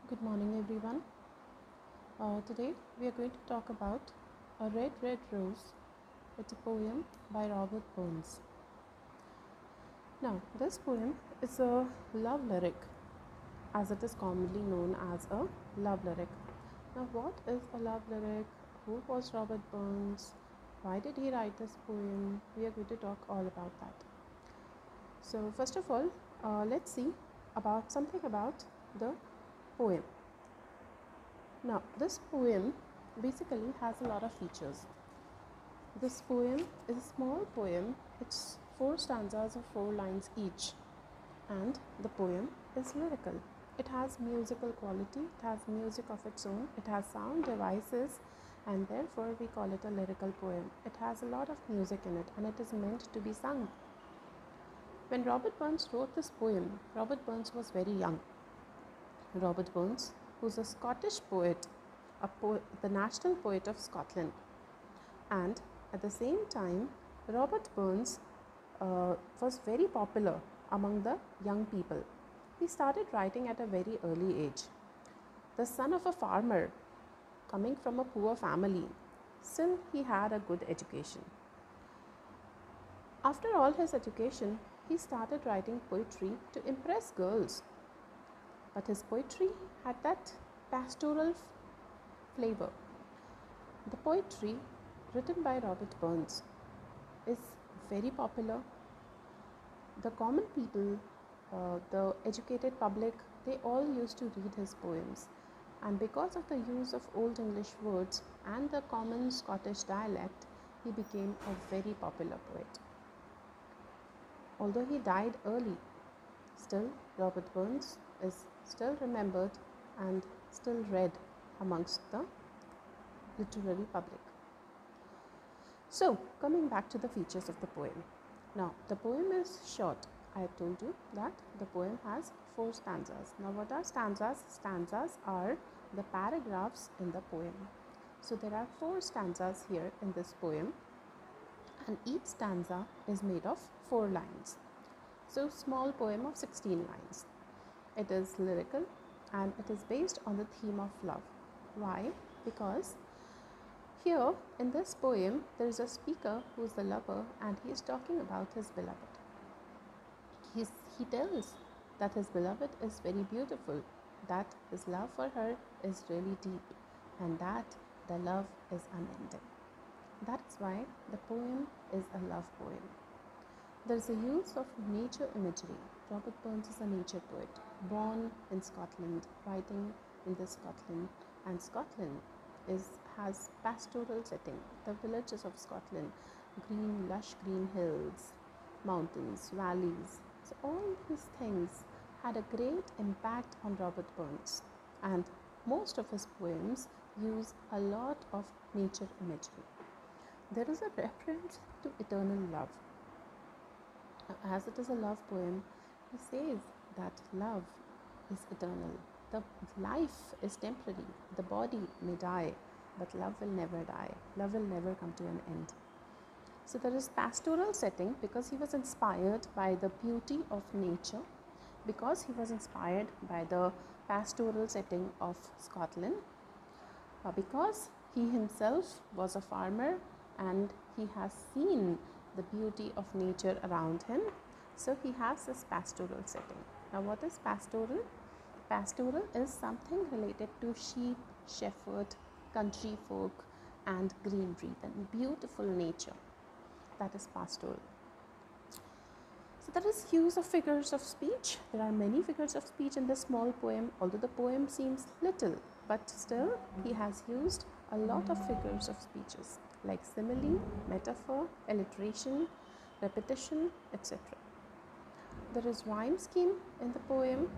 Good morning, everyone. Today we are going to talk about A Red, Red Rose. It's a poem by Robert Burns. Now, this poem is a love lyric, as it is commonly known as a love lyric. Now, what is a love lyric? Who was Robert Burns? Why did he write this poem? We are going to talk all about that. So, first of all, let's see about something about the poem. Now, this poem basically has a lot of features. This poem is a small poem, it's 4 stanzas of 4 lines each, and the poem is lyrical. It has musical quality, it has music of its own, it has sound devices, and therefore we call it a lyrical poem. It has a lot of music in it, and it is meant to be sung. When Robert Burns wrote this poem, Robert Burns was very young. Robert Burns, who's a Scottish poet, the national poet of Scotland. And at the same time, Robert Burns was very popular among the young people. He started writing at a very early age. The son of a farmer, coming from a poor family, still he had a good education. After all his education, he started writing poetry to impress girls. But his poetry had that pastoral flavor. The poetry written by Robert Burns is very popular. The common people, the educated public, they all used to read his poems. And because of the use of Old English words and the common Scottish dialect, he became a very popular poet. Although he died early, still Robert Burns is still remembered and still read amongst the literary public. So, coming back to the features of the poem. Now, the poem is short. I have told you that the poem has 4 stanzas. Now, what are stanzas? Stanzas are the paragraphs in the poem. So, there are 4 stanzas here in this poem, and each stanza is made of 4 lines. So, small poem of 16 lines. It is lyrical and it is based on the theme of love. Why? Because here in this poem there is a speaker who is the lover and he is talking about his beloved. He tells that his beloved is very beautiful, that his love for her is really deep, and that the love is unending. That is why the poem is a love poem. There is a use of nature imagery. Robert Burns is a nature poet, born in Scotland, writing in Scotland, and Scotland has pastoral setting. The villages of Scotland, lush green hills, mountains, valleys. So all these things had a great impact on Robert Burns, and most of his poems use a lot of nature imagery. There is a reference to eternal love. As it is a love poem, he says that love is eternal. The life is temporary. The body may die, but love will never die. Love will never come to an end. So there is pastoral setting because he was inspired by the beauty of nature, because he was inspired by the pastoral setting of Scotland, because he himself was a farmer and he has seen the beauty of nature around him. So he has this pastoral setting. Now, what is pastoral? Pastoral is something related to sheep, shepherd, country folk, and greenery, and beautiful nature. That is pastoral. So there is use of figures of speech. There are many figures of speech in this small poem, although the poem seems little, but still he has used a lot of figures of speeches like simile, metaphor, alliteration, repetition, etc. There is rhyme scheme in the poem.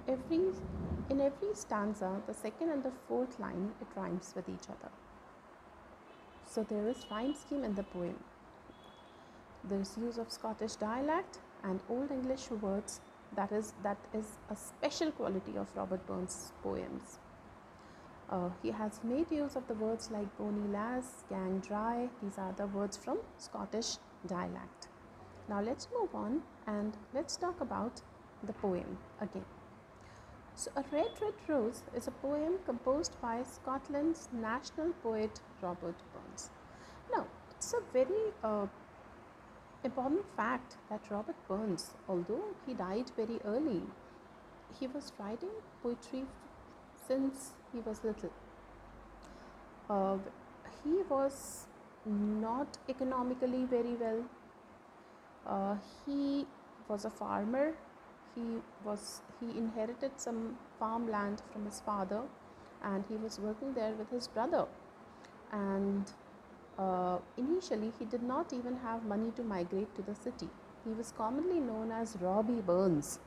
In every stanza, the second and the fourth line, it rhymes with each other. So there is rhyme scheme in the poem. There is use of Scottish dialect and Old English words. That is a special quality of Robert Burns' poems. He has made use of the words like bonny lass, gang dry. These are the words from Scottish dialect. Now let's move on and let's talk about the poem again. So, A Red Red Rose is a poem composed by Scotland's national poet Robert Burns. Now, it's a very important fact that Robert Burns, although he died very early, he was writing poetry since he was little. Uh, he was not economically very well. He was a farmer. He inherited some farmland from his father, and he was working there with his brother. And initially, he did not even have money to migrate to the city. He was commonly known as Robbie Burns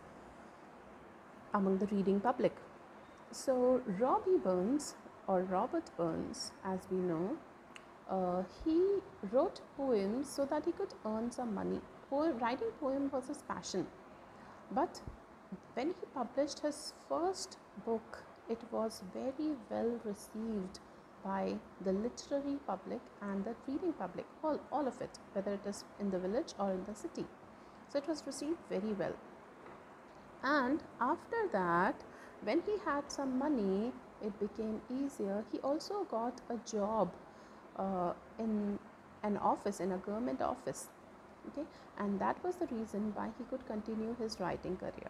among the reading public. So, Robbie Burns, or Robert Burns, as we know, he wrote poems so that he could earn some money. Writing poem was his passion. But when he published his first book, it was very well received by the literary public and the reading public, all of it, whether it is in the village or in the city. So it was received very well. And after that, when he had some money, it became easier. He also got a job in an office, in a government office. Okay, and that was the reason why he could continue his writing career.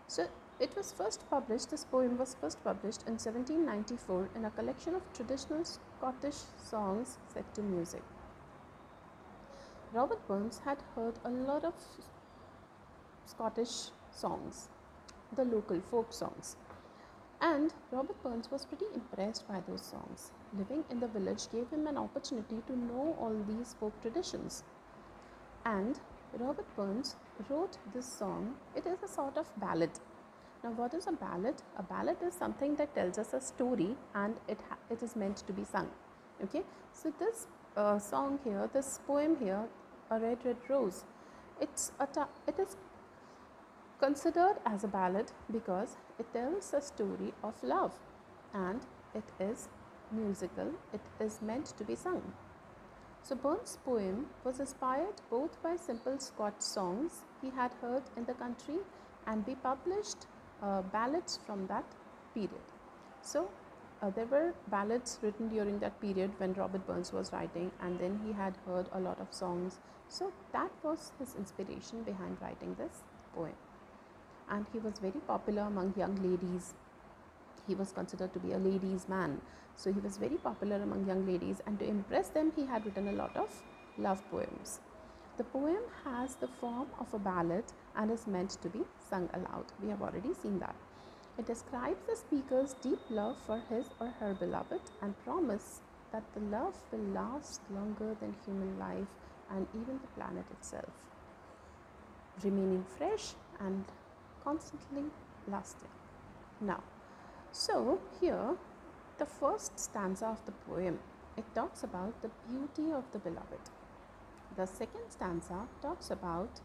So it was first published, this poem was first published in 1794 in a collection of traditional Scottish songs set to music. Robert Burns had heard a lot of Scottish songs, the local folk songs. And Robert Burns was pretty impressed by those songs. Living in the village gave him an opportunity to know all these folk traditions. And Robert Burns wrote this song. It is a sort of ballad. Now, what is a ballad? A ballad is something that tells us a story, and it is meant to be sung. Okay, so this song here, this poem here, A Red Red Rose, it is considered as a ballad because it tells a story of love, and it is musical. It is meant to be sung. So Burns' poem was inspired both by simple Scotch songs he had heard in the country and we published ballads from that period. So there were ballads written during that period when Robert Burns was writing, and then he had heard a lot of songs. So that was his inspiration behind writing this poem. And he was very popular among young ladies. He was considered to be a ladies' man. So he was very popular among young ladies, and to impress them, he had written a lot of love poems. The poem has the form of a ballad and is meant to be sung aloud. We have already seen that. It describes the speaker's deep love for his or her beloved and promise that the love will last longer than human life and even the planet itself, remaining fresh and constantly lasting. Now, so here the first stanza of the poem, it talks about the beauty of the beloved. The second stanza talks about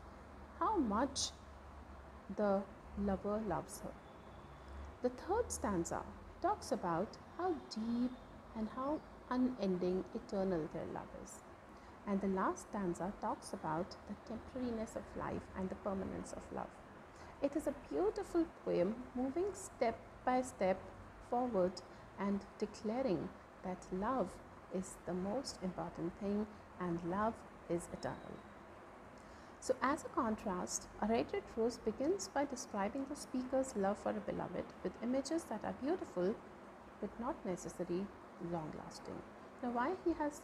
how much the lover loves her. The third stanza talks about how deep and how unending, eternal their love is. And the last stanza talks about the temporariness of life and the permanence of love. It is a beautiful poem moving step by step forward and declaring that love is the most important thing and love is eternal. So as a contrast, A Red Red Rose begins by describing the speaker's love for a beloved with images that are beautiful but not necessarily long lasting. Now why he has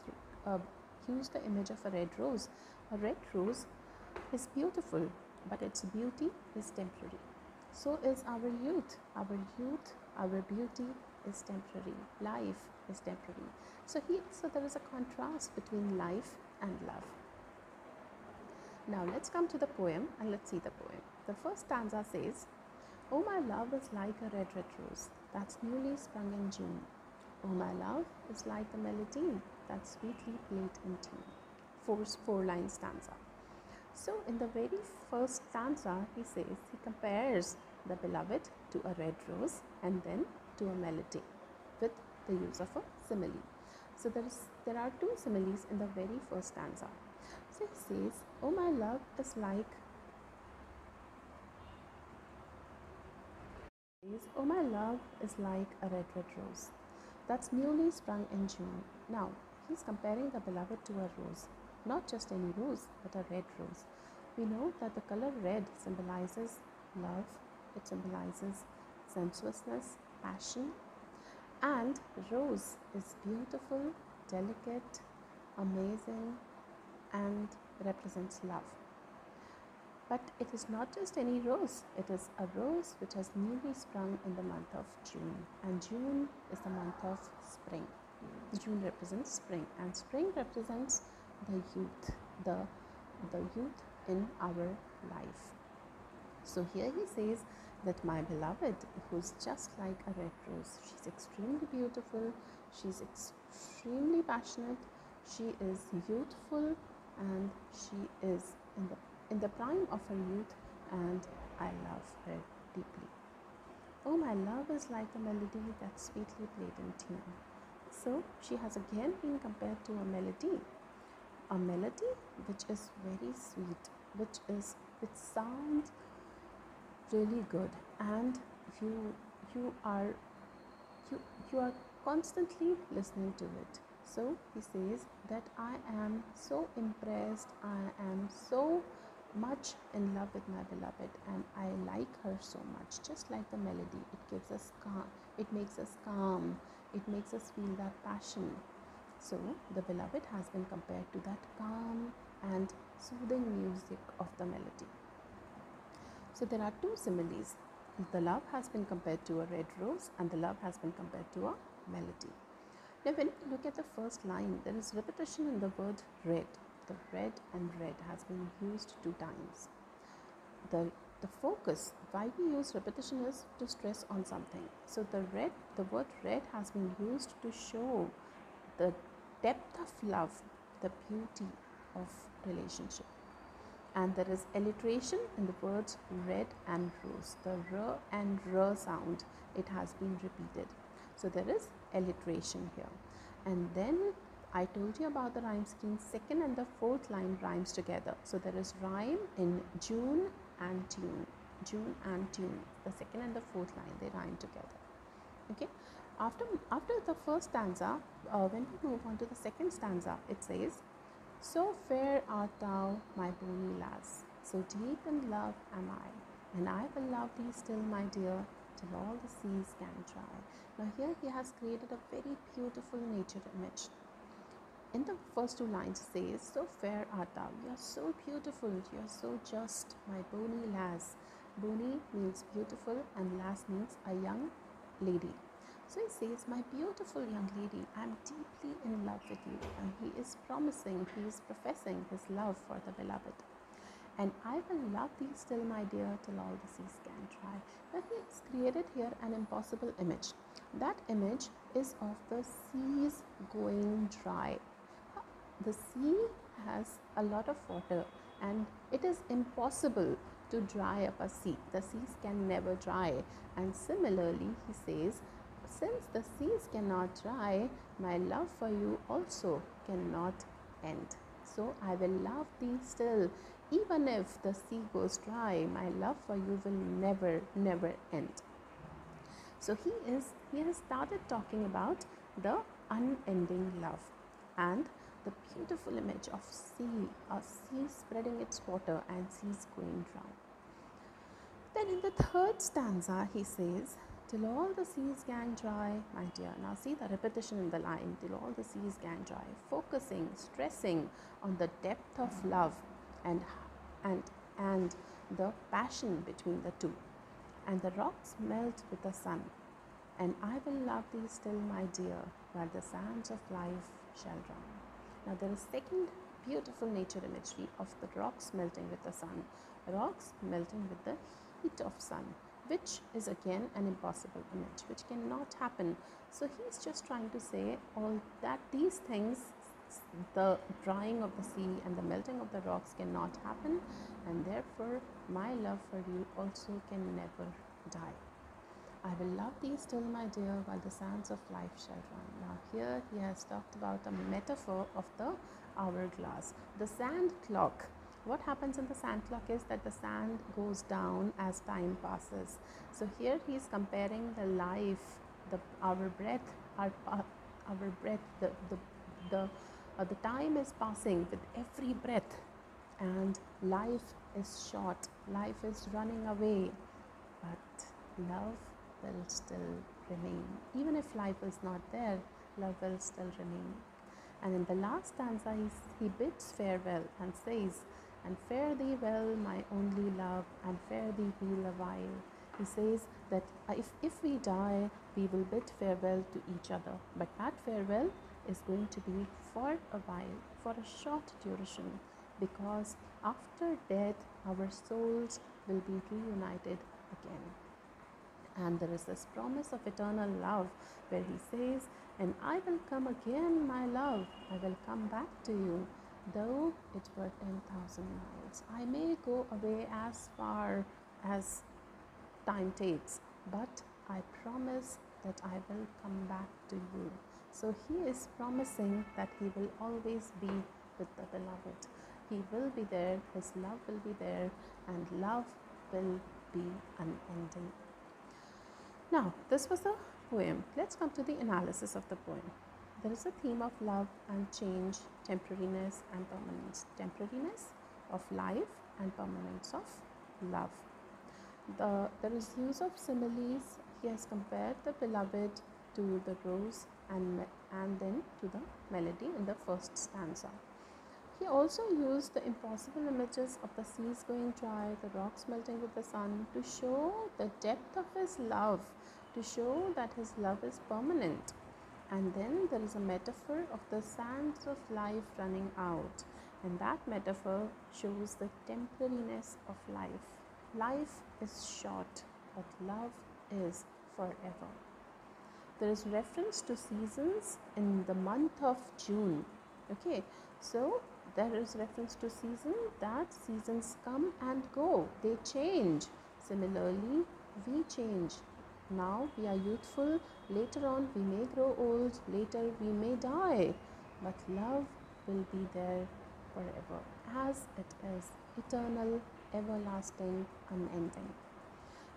used the image of a red rose? A red rose is beautiful, but its beauty is temporary. So is our youth. Our beauty is temporary. Life is temporary. So there is a contrast between life and love. Now let's come to the poem and let's see the poem. The first stanza says, "Oh, my love is like a red, red rose that's newly sprung in June. Oh, my love is like the melody that's sweetly played in tune." Four-line stanza. So in the very first stanza, he compares the beloved to a red rose and then to a melody with the use of a simile. So there are two similes in the very first stanza. So he says, "Oh, my love is like "Oh, my love is like a red, red rose that's newly sprung in June." Now, he's comparing the beloved to a rose, not just any rose, but a red rose. We know that the color red symbolizes love, it symbolizes sensuousness, passion, and rose is beautiful, delicate, amazing, and represents love. But it is not just any rose, it is a rose which has newly sprung in the month of June. And June is the month of spring. June represents spring, and spring represents the youth, the youth in our life. So here he says that my beloved, who's just like a red rose, she's extremely beautiful, she's extremely passionate, she is youthful, and she is in the prime of her youth, and I love her deeply. Oh, my love is like the melody that's sweetly played in tune. So she has again been compared to a melody which is very sweet, which sounds really good, and you are you are constantly listening to it. So he says that I am so impressed, I am so much in love with my beloved, and I like her so much. Just like the melody, it gives us calm, it makes us calm, it makes us feel that passion. So the beloved has been compared to that calm and soothing music of the melody. So there are two similes. The love has been compared to a red rose, and the love has been compared to a melody. Now when we look at the first line, there is repetition in the word red. The red and red has been used 2 times. The focus, why we use repetition, is to stress on something. So the word red has been used to show the depth of love, the beauty of relationship. And there is alliteration in the words red and rose. The r and r sound, it has been repeated. So there is alliteration here. And then I told you about the rhyme scheme. Second and the fourth line rhymes together. So there is rhyme in June and tune. June and tune. The second and the fourth line, they rhyme together. Okay. After the first stanza, when we move on to the second stanza, it says, "So fair art thou, my bonny lass, so deep in love am I, and I will love thee still, my dear, till all the seas can dry." Now here he has created a very beautiful nature image. In the first 2 lines says, "So fair art thou," you are so beautiful, you are so just, my bonny lass. Bonny means beautiful and lass means a young lady. So he says, "My beautiful young lady, I am deeply in love with you." And he is promising, he is professing his love for the beloved. "And I will love thee still, my dear, till all the seas can dry." Now he has created here an impossible image. That image is of the seas going dry. The sea has a lot of water, and it is impossible to dry up a sea. The seas can never dry. And similarly, he says, since the seas cannot dry, my love for you also cannot end. So I will love thee still. Even if the sea goes dry, my love for you will never, never end. So he has started talking about the unending love and the beautiful image of sea, a sea spreading its water and seas going dry. Then in the third stanza, he says, "Till all the seas can dry, my dear." Now see the repetition in the line, "till all the seas can dry," focusing, stressing on the depth of love and the passion between the two. "And the rocks melt with the sun, and I will love thee still, my dear, while the sands of life shall run." Now there is second beautiful nature imagery of the rocks melting with the sun. Rocks melting with the heat of sun, which is again an impossible image, which cannot happen. So he's just trying to say all that these things, the drying of the sea and the melting of the rocks, cannot happen, and therefore my love for you also can never die. "I will love thee still, my dear, while the sands of life shall run." Now here he has talked about a metaphor of the hourglass. The sand clock What happens in the sand clock is that the sand goes down as time passes. So here he is comparing the life, our breath, our breath, the time is passing with every breath, and life is short, life is running away, but love will still remain. Even if life is not there, love will still remain. And in the last stanza, he bids farewell and says, "And fare thee well, my only love, and fare thee well a while." He says that if we die, we will bid farewell to each other. But that farewell is going to be for a while, for a short duration, because after death, our souls will be reunited again. And there is this promise of eternal love where he says, "And I will come again, my love, I will come back to you, though it were 10,000 miles. I may go away as far as time takes, but I promise that I will come back to you." So he is promising that he will always be with the beloved. He will be there, his love will be there, and love will be unending. Now, this was the poem. Let's come to the analysis of the poem. There is a theme of love and change, temporariness and permanence. Temporariness of life and permanence of love. There is use of similes. He has compared the beloved to the rose and then to the melody in the first stanza. He also used the impossible images of the seas going dry, the rocks melting with the sun, to show the depth of his love, to show that his love is permanent. And then there is a metaphor of the sands of life running out, and that metaphor shows the temporariness of life. Life is short, but love is forever. There is reference to seasons in the month of June. Okay, so there is reference to season, that seasons come and go, they change. Similarly, we change. Now we are youthful, later on we may grow old, later we may die, but love will be there forever, as it is eternal, everlasting, unending.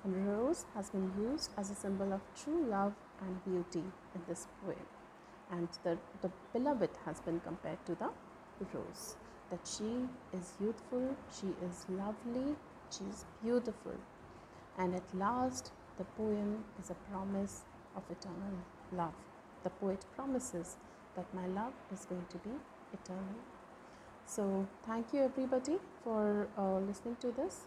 And rose has been used as a symbol of true love and beauty in this poem. And the beloved has been compared to the rose, that she is youthful, she is lovely, she is beautiful. And at last, the poem is a promise of eternal love. The poet promises that my love is going to be eternal. So thank you everybody for listening to this.